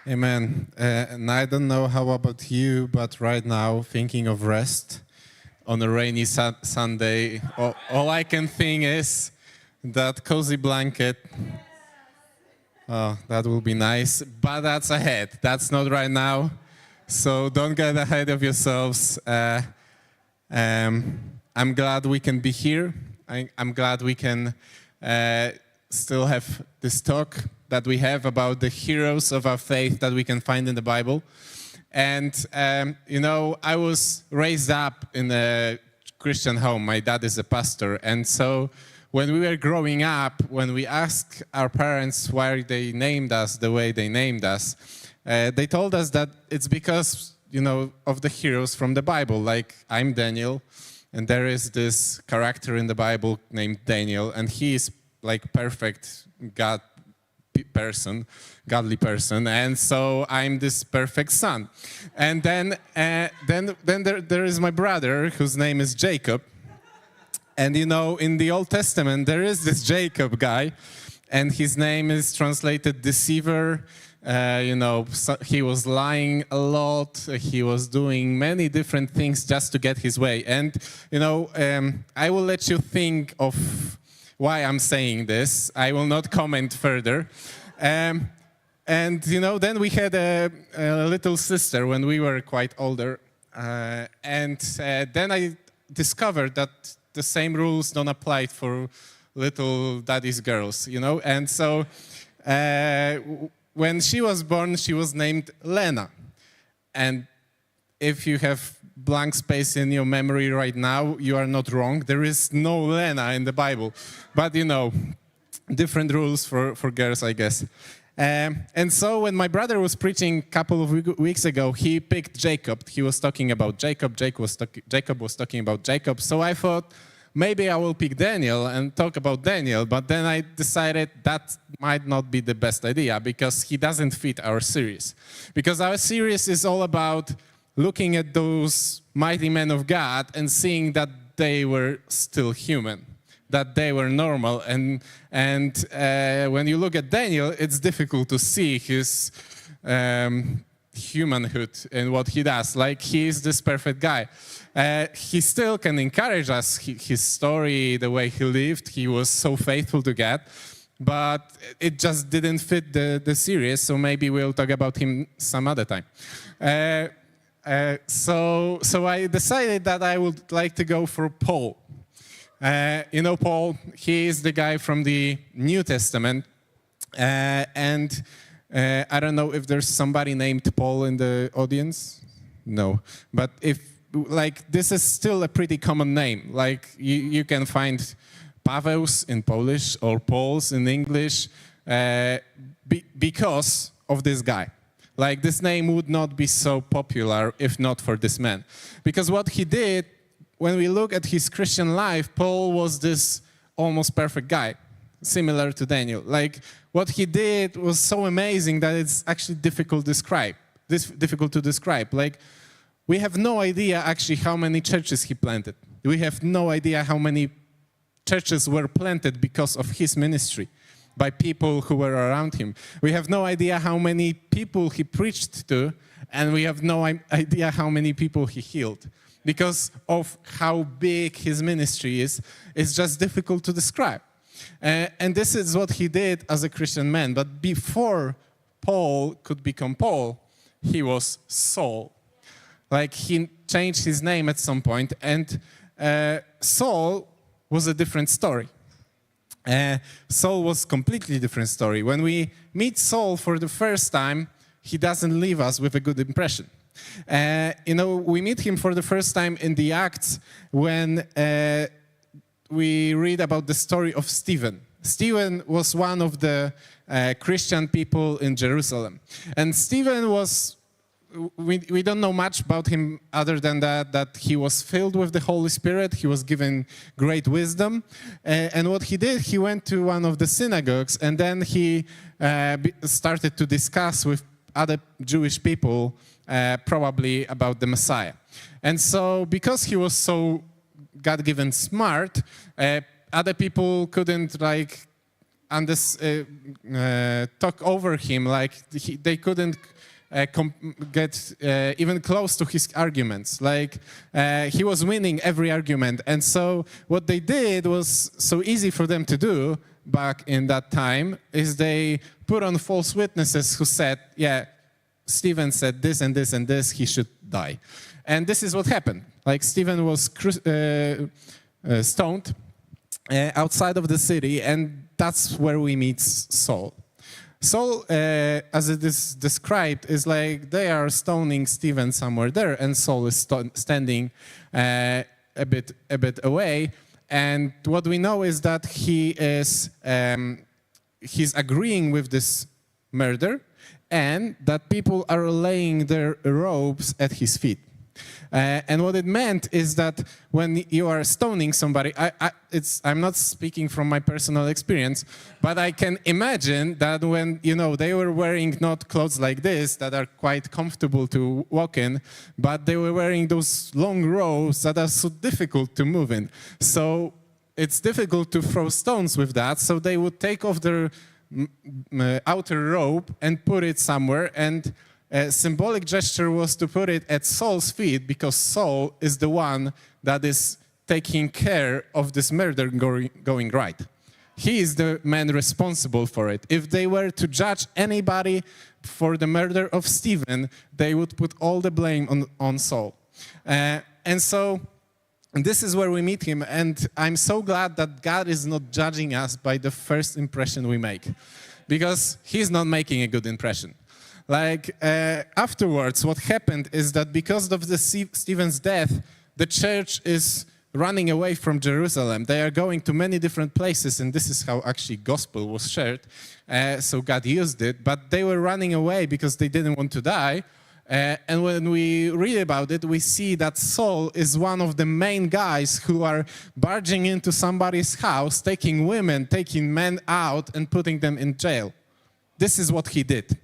Amen. And I don't know how about you, but right now, thinking of rest on a rainy Sunday, all I can think is that cozy blanket. Oh, that will be nice, but that's ahead. That's not right now. So don't get ahead of yourselves. I'm glad we can be here. I'm glad we can still have this talk that we have about the heroes of our faith that we can find in the Bible. And, I was raised up in a Christian home. My dad is a pastor. And so when we were growing up, when we asked our parents why they named us the way they named us, they told us that it's because, of the heroes from the Bible. Like, I'm Daniel, and there is this character in the Bible named Daniel, and he is like perfect godly person, and so I'm this perfect son. And then there is my brother, whose name is Jacob. And in the Old Testament, there is this Jacob guy, and his name is translated deceiver. So he was lying a lot. He was doing many different things just to get his way. And, I will let you think of why I'm saying this. I will not comment further. And, then we had a little sister when we were quite older. And then I discovered that the same rules don't apply for little daddy's girls, And so when she was born, she was named Lena. And if you have blank space in your memory right now, you are not wrong. There is no Lena in the Bible. But, different rules for girls, I guess. And so when my brother was preaching a couple of weeks ago, he picked Jacob. He was talking about Jacob. Jacob was talking about Jacob. So I thought, maybe I will pick Daniel and talk about Daniel. But then I decided that might not be the best idea because he doesn't fit our series. Because our series is all about looking at those mighty men of God and seeing that they were still human, that they were normal. And when you look at Daniel, it's difficult to see his humanhood in what he does. Like, he is this perfect guy. He still can encourage us, his story, the way he lived. He was so faithful to God. But it just didn't fit the series, so maybe we'll talk about him some other time. So I decided that I would like to go for Paul. Paul, he is the guy from the New Testament. And I don't know if there's somebody named Paul in the audience. No. But this is still a pretty common name. Like, you can find Pawels in Polish or Pauls in English because of this guy. Like, this name would not be so popular if not for this man. Because what he did, when we look at his Christian life, Paul was this almost perfect guy, similar to Daniel. Like, what he did was so amazing that it's actually difficult to describe. Like, we have no idea actually how many churches he planted. We have no idea how many churches were planted because of his ministry by people who were around him. We have no idea how many people he preached to, and we have no idea how many people he healed. Because of how big his ministry is, it's just difficult to describe. And this is what he did as a Christian man. But before Paul could become Paul, he was Saul. Like, he changed his name at some point, and Saul was a different story. Saul was a completely different story. When we meet Saul for the first time, he doesn't leave us with a good impression. We meet him for the first time in the Acts when we read about the story of Stephen. Stephen was one of the Christian people in Jerusalem. And Stephen was, we don't know much about him other than that he was filled with the Holy Spirit. He was given great wisdom. And what he did, he went to one of the synagogues, and then he started to discuss with other Jewish people probably about the Messiah. And so because he was so God-given smart, other people couldn't talk over him, like they couldn't get even close to his arguments. Like he was winning every argument, and so what they did was so easy for them to do back in that time is they put on false witnesses who said, yeah, Stephen said this and this and this, he should die. And this is what happened. Like Stephen was stoned outside of the city, and that's where we meet Saul. Saul, as it is described, is like they are stoning Stephen somewhere there, and Saul is standing a bit away. And what we know is that he's agreeing with this murder, and that people are laying their robes at his feet. And what it meant is that when you are stoning somebody, I'm not speaking from my personal experience, but I can imagine that when, they were wearing not clothes like this that are quite comfortable to walk in, but they were wearing those long robes that are so difficult to move in. So it's difficult to throw stones with that, so they would take off their outer robe and put it somewhere, and a symbolic gesture was to put it at Saul's feet, because Saul is the one that is taking care of this murder going right. He is the man responsible for it. If they were to judge anybody for the murder of Stephen, they would put all the blame on Saul. And so this is where we meet him, and I'm so glad that God is not judging us by the first impression we make, because he's not making a good impression. Like, afterwards, what happened is that because of the Stephen's death, the church is running away from Jerusalem. They are going to many different places, and this is how actually gospel was shared. So God used it, but they were running away because they didn't want to die. And when we read about it, we see that Saul is one of the main guys who are barging into somebody's house, taking women, taking men out, and putting them in jail. This is what he did.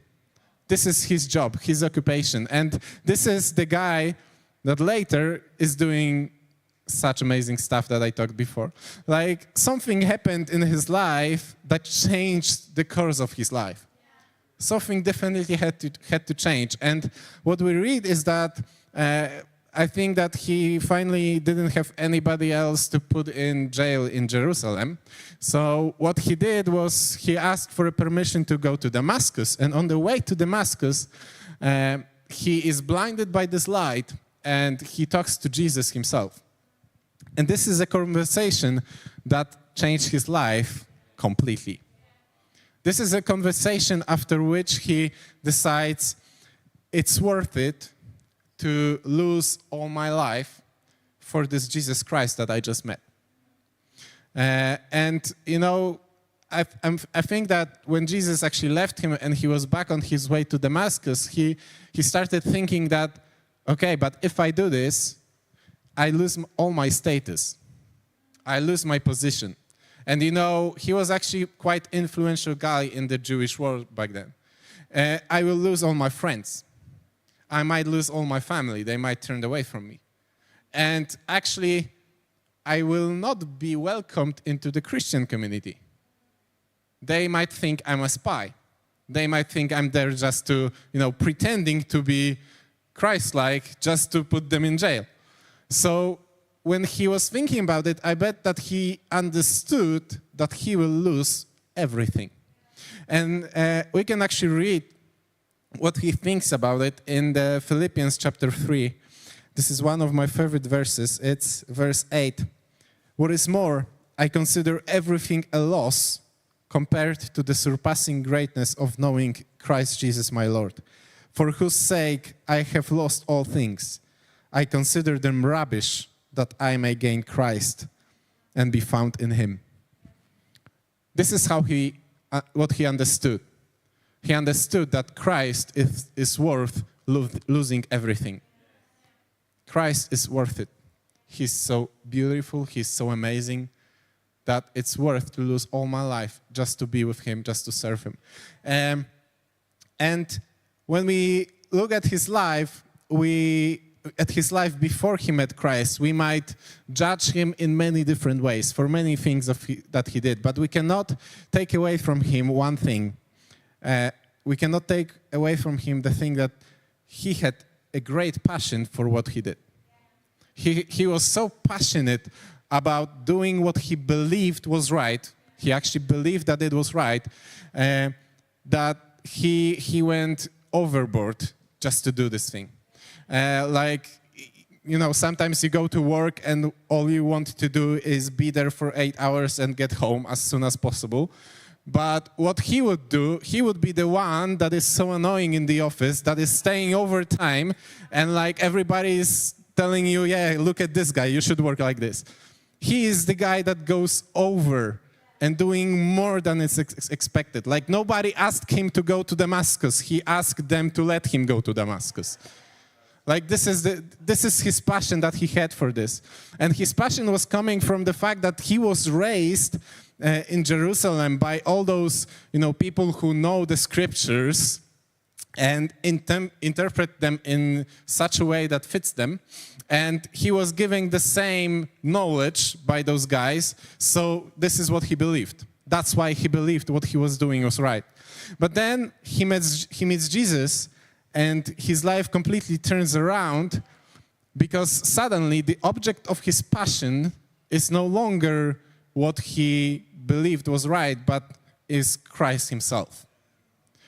This is his job, his occupation. And this is the guy that later is doing such amazing stuff that I talked before. Like, something happened in his life that changed the course of his life. Something definitely had to change. And what we read is that I think that he finally didn't have anybody else to put in jail in Jerusalem. So what he did was he asked for a permission to go to Damascus. And on the way to Damascus, he is blinded by this light, and he talks to Jesus himself. And this is a conversation that changed his life completely. This is a conversation after which he decides it's worth it to lose all my life for this Jesus Christ that I just met. And, I think that when Jesus actually left him and he was back on his way to Damascus, he started thinking that, okay, but if I do this, I lose all my status. I lose my position. And, he was actually quite influential guy in the Jewish world back then. I will lose all my friends. I might lose all my family. They might turn away from me. And actually, I will not be welcomed into the Christian community. They might think I'm a spy. They might think I'm there just to, pretending to be Christ-like, just to put them in jail. So when he was thinking about it, I bet that he understood that he will lose everything. And we can actually read what he thinks about it in the Philippians chapter 3. This is one of my favorite verses. It's verse 8. What is more, I consider everything a loss compared to the surpassing greatness of knowing Christ Jesus my Lord, for whose sake I have lost all things. I consider them rubbish that I may gain Christ and be found in him. This is how what he understood. He understood that Christ is worth losing everything. Christ is worth it. He's so beautiful, he's so amazing, that it's worth to lose all my life just to be with him, just to serve him. And when we look at his life, we at his life before he met Christ, we might judge him in many different ways for many things that he did. But we cannot take away from him one thing. We cannot take away from him the thing that he had a great passion for what he did. He was so passionate about doing what he believed was right. He actually believed that it was right, that he went overboard just to do this thing. Sometimes you go to work and all you want to do is be there for 8 hours and get home as soon as possible. But what he would do, he would be the one that is so annoying in the office, that is staying overtime, and like everybody is telling you, yeah, look at this guy, you should work like this. He is the guy that goes over and doing more than is expected. Like nobody asked him to go to Damascus. He asked them to let him go to Damascus. Like this is his passion that he had for this. And his passion was coming from the fact that he was raised in Jerusalem by all those, people who know the scriptures and interpret them in such a way that fits them. And he was giving the same knowledge by those guys, so this is what he believed. That's why he believed what he was doing was right. But then he meets Jesus, and his life completely turns around because suddenly the object of his passion is no longer what he believed was right, but is Christ himself.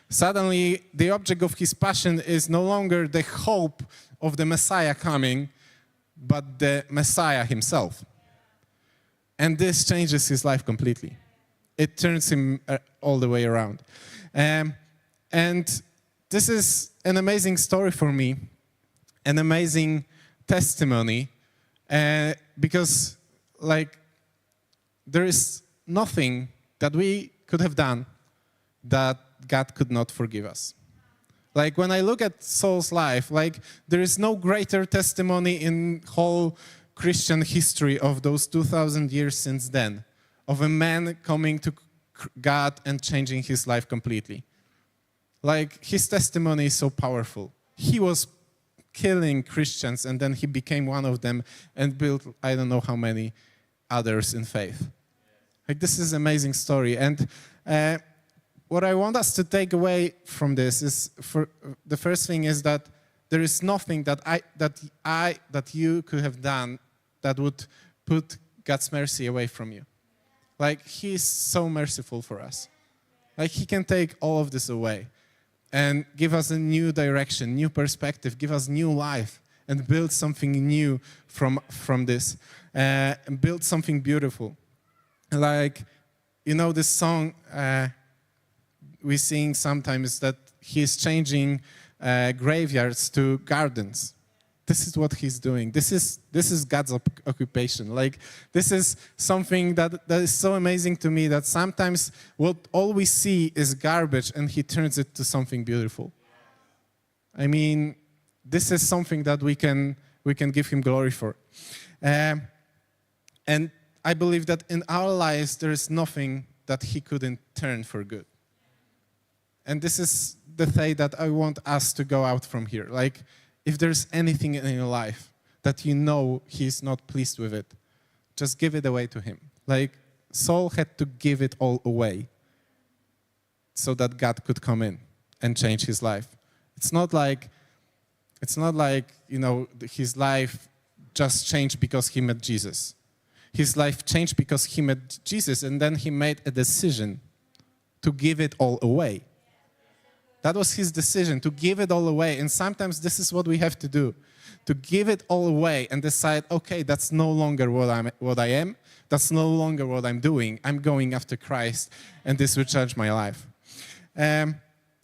Suddenly, the object of his passion is no longer the hope of the Messiah coming, but the Messiah himself. And this changes his life completely. It turns him all the way around. And this is an amazing story for me, an amazing testimony, because there is nothing that we could have done that God could not forgive us. Like when I look at Saul's life, there is no greater testimony in whole Christian history of those 2,000 years since then, of a man coming to God and changing his life completely. Like his testimony is so powerful. He was killing Christians and then he became one of them and built I don't know how many others in faith. Like this is an amazing story. And what I want us to take away from this is, the first thing is that there is nothing that you could have done that would put God's mercy away from you. Like He is so merciful for us. Like He can take all of this away and give us a new direction, new perspective, give us new life, and build something new from this, and build something beautiful. Like, this song we sing sometimes that He's changing graveyards to gardens. This is what He's doing. This is God's occupation. Like this is something that is so amazing to me, that sometimes all we see is garbage and He turns it to something beautiful. I mean, this is something that we can give Him glory for. And I believe that in our lives there is nothing that He couldn't turn for good. And this is the thing that I want us to go out from here. Like, if there's anything in your life that He's not pleased with it, just give it away to Him. Like, Saul had to give it all away so that God could come in and change his life. It's not like his life just changed because he met Jesus. His life changed because he met Jesus, and then he made a decision to give it all away. That was his decision, to give it all away. And sometimes this is what we have to do, to give it all away and decide, okay, that's no longer what I am. That's no longer what I'm doing. I'm going after Christ, and this will change my life. And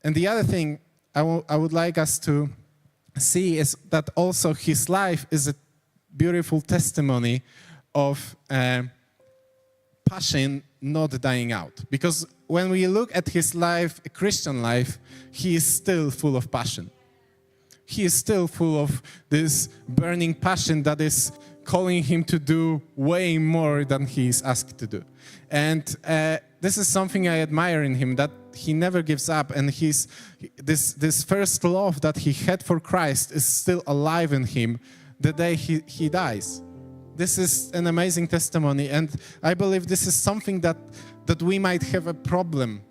the other thing I would like us to see is that also his life is a beautiful testimony of passion not dying out. Because when we look at his life, a Christian life, he is still full of passion. He is still full of this burning passion that is calling him to do way more than he is asked to do. And this is something I admire in him, that he never gives up, and this first love that he had for Christ is still alive in him the day he dies. This is an amazing testimony, and I believe this is something that we might have a problem,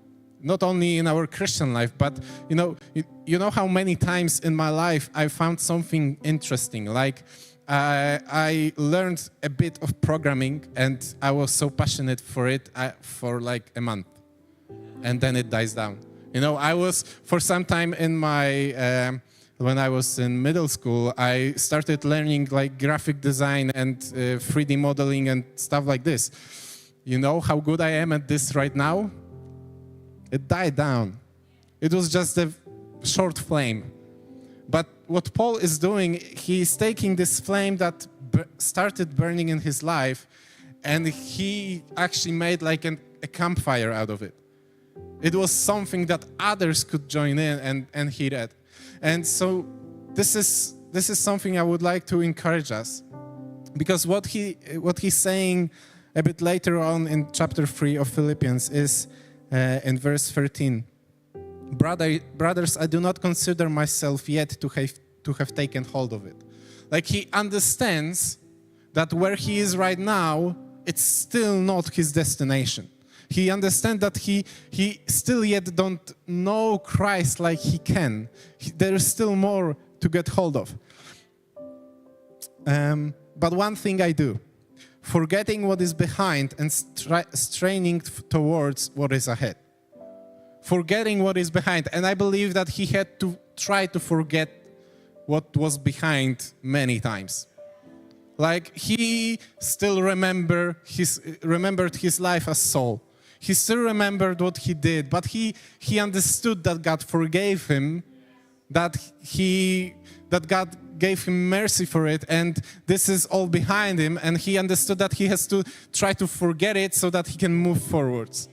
not only in our Christian life, but you know how many times in my life I found something interesting, like I learned a bit of programming, and I was so passionate for it for like a month, and then it dies down. I was, for some time in my when I was in middle school, I started learning like graphic design and 3D modeling and stuff like this. You know how good I am at this right now? It died down. It was just a short flame. But what Paul is doing, he's taking this flame that started burning in his life, and he actually made like a campfire out of it. It was something that others could join in and heat it. And so this is something I would like to encourage us, because what he's saying a bit later on in chapter 3 of Philippians is in verse 13. Brothers, I do not consider myself yet to have taken hold of it. Like, he understands that where he is right now, it's still not his destination. He understands that he still yet don't know Christ like he can. There is still more to get hold of. But one thing I do, forgetting what is behind and straining towards what is ahead. Forgetting what is behind. And I believe that he had to try to forget what was behind many times. Like, he still remembered his life as Saul. He still remembered what he did, but he understood that God forgave him, that God gave him mercy for it, and this is all behind him, and he understood that he has to try to forget it so that he can move forwards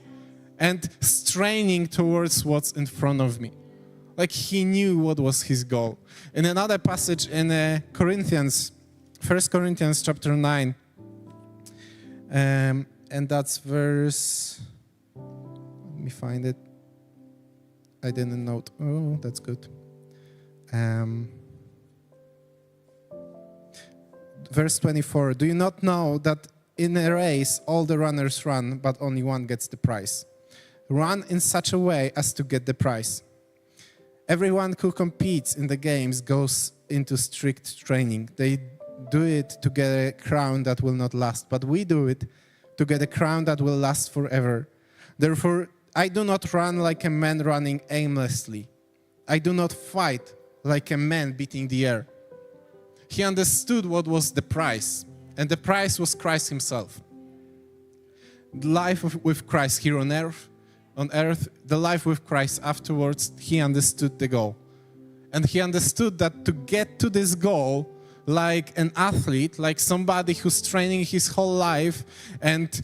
and straining towards what's in front of me. Like, he knew what was his goal. In another passage in Corinthians, 1 Corinthians chapter 9, and that's verse, let me find it. I didn't note. Oh, that's good. Verse 24, do you not know that in a race all the runners run, but only one gets the prize? Run in such a way as to get the prize. Everyone who competes in the games goes into strict training. They do it to get a crown that will not last, but we do it to get a crown that will last forever. Therefore, I do not run like a man running aimlessly. I do not fight like a man beating the air. He understood what was the price, and the price was Christ himself. Life with Christ here on earth, the life with Christ afterwards, he understood the goal. And he understood that to get to this goal, like an athlete, like somebody who's training his whole life, and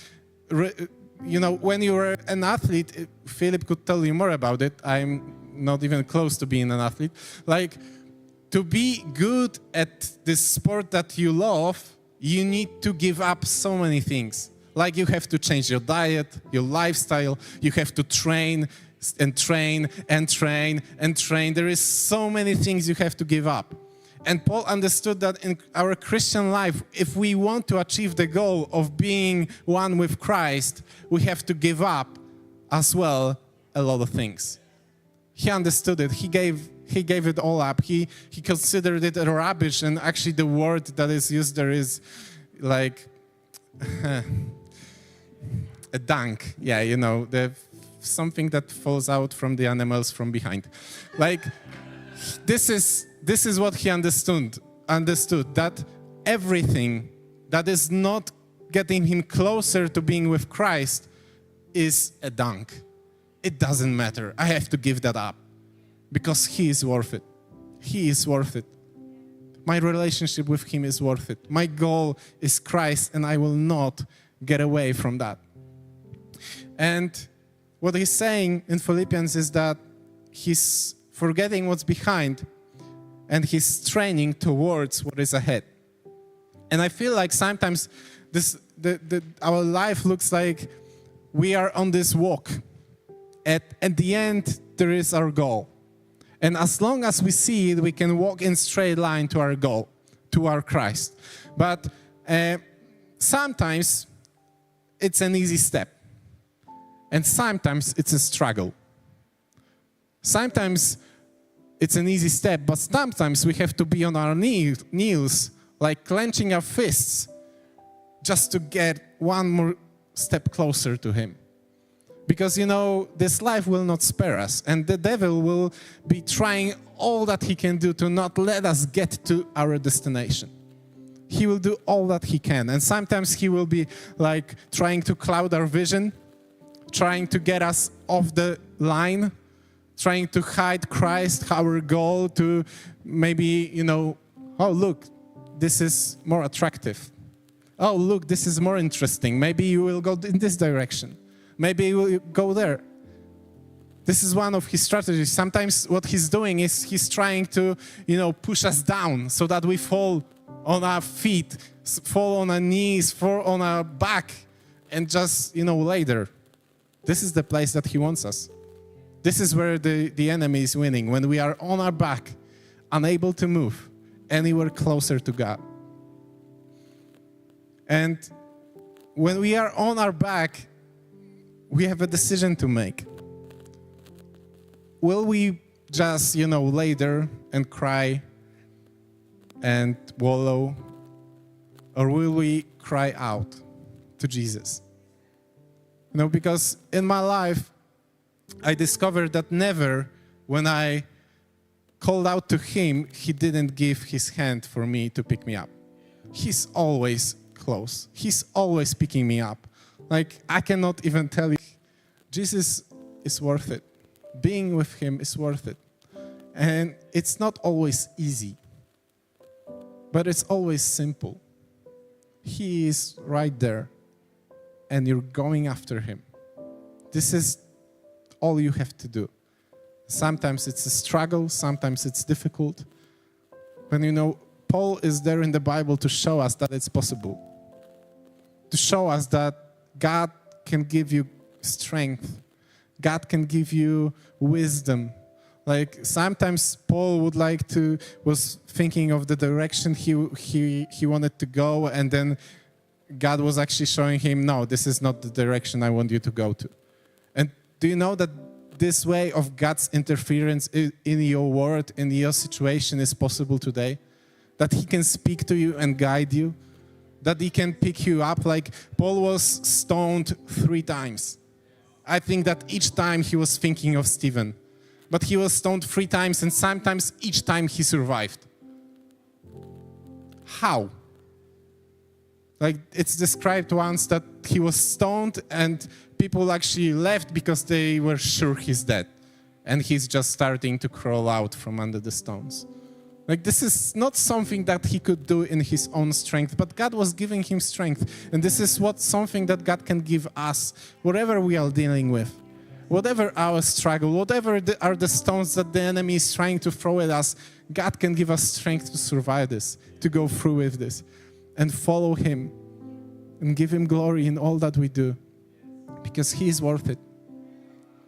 when you were an athlete, Philip could tell you more about it. I'm not even close to being an athlete. Like, to be good at this sport that you love, you need to give up so many things. Like, you have to change your diet, your lifestyle, you have to train and train and train and train. There is so many things you have to give up. And Paul understood that in our Christian life, if we want to achieve the goal of being one with Christ, we have to give up as well a lot of things. He understood it. He gave it all up. He considered it a rubbish, and actually the word that is used there is like a dunk. Yeah, something that falls out from the animals from behind. Like, this is what he understood, that everything that is not getting him closer to being with Christ is a dunk. It doesn't matter. I have to give that up because he is worth it. He is worth it. My relationship with him is worth it. My goal is Christ, and I will not get away from that. And what he's saying in Philippians is that he's forgetting what's behind, and he's training towards what is ahead. And I feel like sometimes our life looks like we are on this walk. At the end, there is our goal. And as long as we see it, we can walk in straight line to our goal, to our Christ. But sometimes it's an easy step. And sometimes it's a struggle. Sometimes it's an easy step, but sometimes we have to be on our knees, like clenching our fists, just to get one more step closer to Him. Because, this life will not spare us, and the devil will be trying all that he can do to not let us get to our destination. He will do all that he can, and sometimes he will be like trying to cloud our vision, trying to get us off the line, trying to hide Christ, our goal, to maybe, oh, look, this is more attractive. Oh, look, this is more interesting. Maybe you will go in this direction. Maybe you will go there. This is one of his strategies. Sometimes what he's doing is he's trying to, push us down so that we fall on our feet, fall on our knees, fall on our back, and just, lay there. This is the place that he wants us. This is where the enemy is winning, when we are on our back, unable to move, anywhere closer to God. And when we are on our back, we have a decision to make. Will we just, lay there and cry and wallow, or will we cry out to Jesus? Because in my life, I discovered that never, when I called out to Him, He didn't give His hand for me to pick me up. He's always close. He's always picking me up. Like, I cannot even tell you, Jesus is worth it. Being with Him is worth it. And it's not always easy, but it's always simple. He is right there, and you're going after Him. This is all you have to do. Sometimes it's a struggle, sometimes it's difficult. But Paul is there in the Bible to show us that it's possible. To show us that God can give you strength. God can give you wisdom. Like sometimes Paul was thinking of the direction he wanted to go, and then God was actually showing him, no, this is not the direction I want you to go to. And do you know that this way of God's interference in your world, in your situation is possible today? That He can speak to you and guide you? That He can pick you up? Like Paul was stoned 3 times. I think that each time he was thinking of Stephen. But he was stoned 3 times, and sometimes each time he survived. How? Like it's described once that he was stoned and people actually left because they were sure he's dead. And he's just starting to crawl out from under the stones. Like this is not something that he could do in his own strength, but God was giving him strength. And this is something that God can give us, whatever we are dealing with. Whatever our struggle, whatever are the stones that the enemy is trying to throw at us, God can give us strength to survive this, to go through with this, and follow Him, and give Him glory in all that we do, because He is worth it.